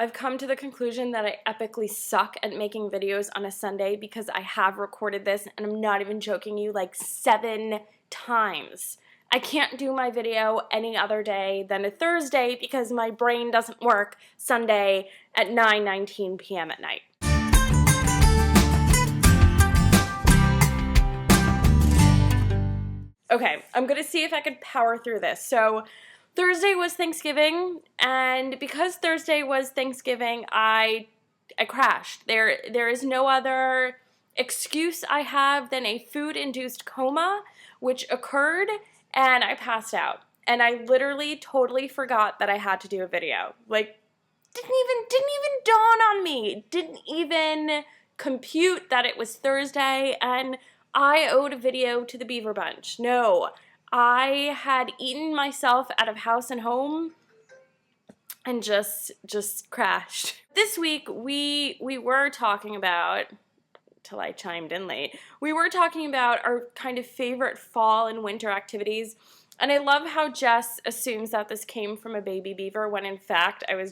I've come to the conclusion that I epically suck at making videos on a Sunday because I have recorded this, and I'm not even joking you, like 7 times. I can't do my video any other day than a Thursday because my brain doesn't work Sunday at 9:19 p.m. at night. Okay, I'm gonna see if I could power through this. So Thursday was Thanksgiving, and because Thursday was Thanksgiving, I crashed. There is no other excuse I have than a food-induced coma, which occurred, and I passed out. And I literally totally forgot that I had to do a video. Like, didn't even dawn on me. Didn't even compute that it was Thursday, and I owed a video to the Beaver Bunch. No, I had eaten myself out of house and home and just crashed. This week we were talking about, till I chimed in late, we were talking about our kind of favorite fall and winter activities. And I love how Jess assumes that this came from a baby beaver when in fact I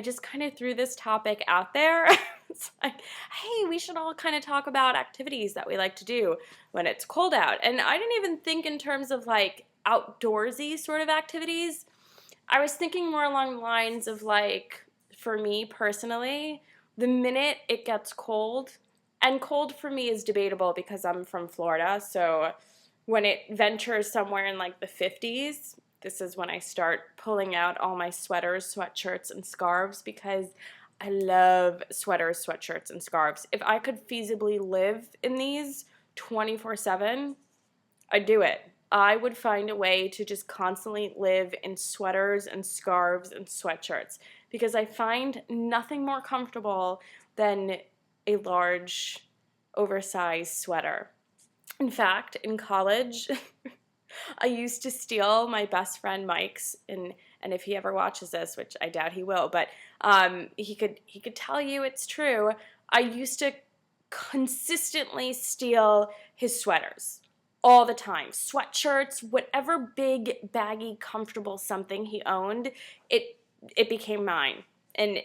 just kind of threw this topic out there. It's like, hey, we should all kind of talk about activities that we like to do when it's cold out. And I didn't even think in terms of like outdoorsy sort of activities. I was thinking more along the lines of like, for me personally, the minute it gets cold, and cold for me is debatable because I'm from Florida, so when it ventures somewhere in like the 50s, this is when I start pulling out all my sweaters, sweatshirts, and scarves because I love sweaters, sweatshirts, and scarves. If I could feasibly live in these 24/7, I'd do it. I would find a way to just constantly live in sweaters and scarves and sweatshirts because I find nothing more comfortable than a large, oversized sweater. In fact, in college, I used to steal my best friend Mike's, and if he ever watches this, which I doubt he will, but he could tell you it's true. I used to consistently steal his sweaters all the time. Sweatshirts, whatever big, baggy, comfortable something he owned, it became mine. And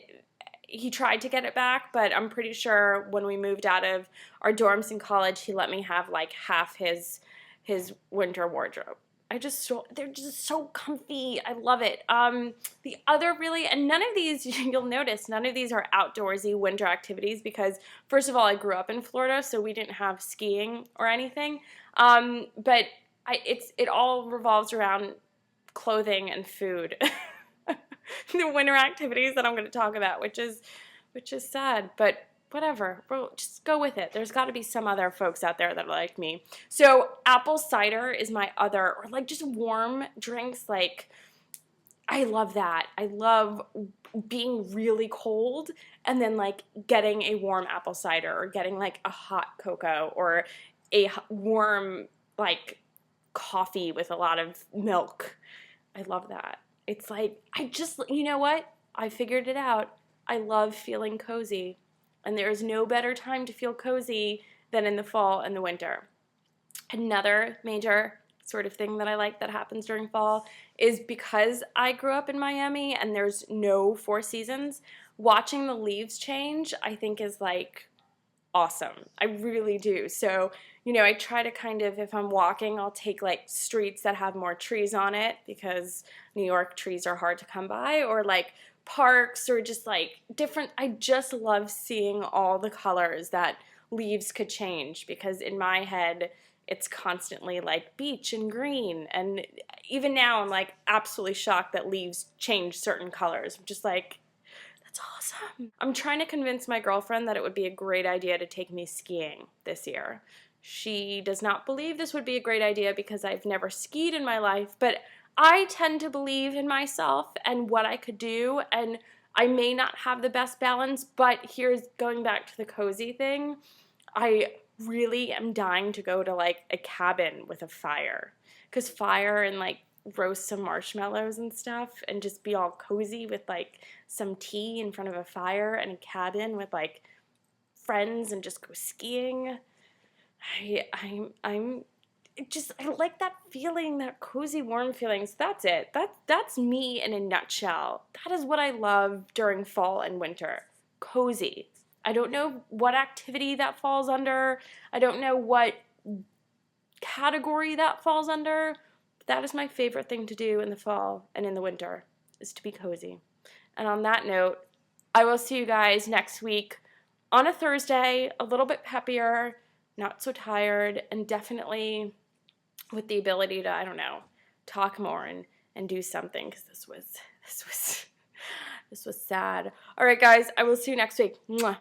he tried to get it back, but I'm pretty sure when we moved out of our dorms in college, he let me have like half his winter wardrobe. They're just so comfy. I love it. The other really, and none of these, you'll notice, none of these are outdoorsy winter activities because, first of all, I grew up in Florida, so we didn't have skiing or anything. But it all revolves around clothing and food. The winter activities that I'm going to talk about, which is sad, but whatever. We'll just go with it. There's got to be some other folks out there that are like me. So apple cider is my other, or like just warm drinks. Like, I love that. I love being really cold and then like getting a warm apple cider or getting like a hot cocoa or a warm like coffee with a lot of milk. I love that. It's like, you know what? I figured it out. I love feeling cozy. And there is no better time to feel cozy than in the fall and the winter. Another major sort of thing that I like that happens during fall is because I grew up in Miami and there's no 4 seasons, watching the leaves change I think is like awesome. I really do. So, you know, I try to kind of, if I'm walking, I'll take like streets that have more trees on it because New York trees are hard to come by, or like parks or just like different. I just love seeing all the colors that leaves could change because in my head, it's constantly like beach and green. And even now I'm like absolutely shocked that leaves change certain colors. I'm just like, awesome. I'm trying to convince my girlfriend that it would be a great idea to take me skiing this year. She does not believe this would be a great idea because I've never skied in my life, but I tend to believe in myself and what I could do, and I may not have the best balance, but here's going back to the cozy thing. I really am dying to go to like a cabin with a fire, because fire and like roast some marshmallows and stuff and just be all cozy with like some tea in front of a fire and a cabin with like friends and just go skiing. I'm I like that feeling, that cozy, warm feeling. So that's it. That's me in a nutshell. That is what I love during fall and winter. Cozy. I don't know what activity that falls under. I don't know what category that falls under. But that is my favorite thing to do in the fall and in the winter, is to be cozy. And on that note, I will see you guys next week on a Thursday, a little bit peppier, not so tired, and definitely with the ability to, I don't know, talk more and do something, because this was sad. All right, guys, I will see you next week. Mwah.